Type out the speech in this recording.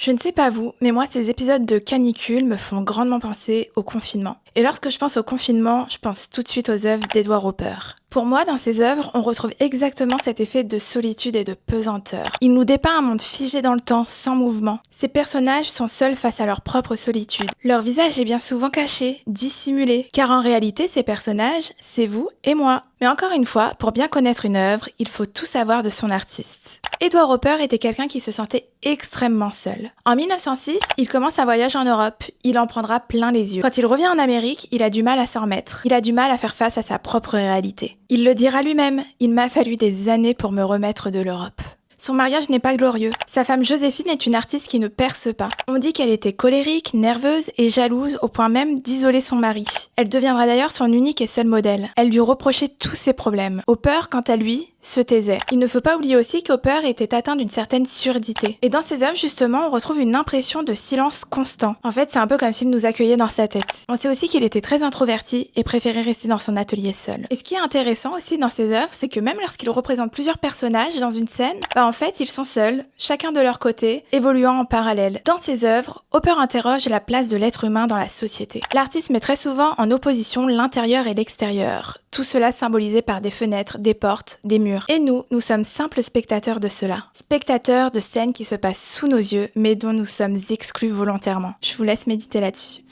Je ne sais pas vous, mais moi ces épisodes de canicule me font grandement penser au confinement. Et lorsque je pense au confinement, je pense tout de suite aux œuvres d'Edward Hopper. Pour moi, dans ses œuvres, on retrouve exactement cet effet de solitude et de pesanteur. Il nous dépeint un monde figé dans le temps, sans mouvement. Ces personnages sont seuls face à leur propre solitude. Leur visage est bien souvent caché, dissimulé, car en réalité, ces personnages, c'est vous et moi. Mais encore une fois, pour bien connaître une œuvre, il faut tout savoir de son artiste. Edward Hopper était quelqu'un qui se sentait extrêmement seul. En 1906, il commence un voyage en Europe. Il en prendra plein les yeux. Quand il revient en Amérique, il a du mal à s'en remettre. Il a du mal à faire face à sa propre réalité. Il le dira lui-même, il m'a fallu des années pour me remettre de l'Europe. Son mariage n'est pas glorieux. Sa femme Joséphine est une artiste qui ne perce pas. On dit qu'elle était colérique, nerveuse et jalouse au point même d'isoler son mari. Elle deviendra d'ailleurs son unique et seul modèle. Elle lui reprochait tous ses problèmes. Hopper, quant à lui, se taisait. Il ne faut pas oublier aussi qu'Hopper était atteint d'une certaine surdité. Et dans ses œuvres, justement, on retrouve une impression de silence constant. En fait, c'est un peu comme s'il nous accueillait dans sa tête. On sait aussi qu'il était très introverti et préférait rester dans son atelier seul. Et ce qui est intéressant aussi dans ses œuvres, c'est que même lorsqu'il représente plusieurs personnages dans une scène, en fait, ils sont seuls, chacun de leur côté, évoluant en parallèle. Dans ses œuvres, Hopper interroge la place de l'être humain dans la société. L'artiste met très souvent en opposition l'intérieur et l'extérieur. Tout cela symbolisé par des fenêtres, des portes, des murs. Et nous sommes simples spectateurs de cela. Spectateurs de scènes qui se passent sous nos yeux, mais dont nous sommes exclus volontairement. Je vous laisse méditer là-dessus.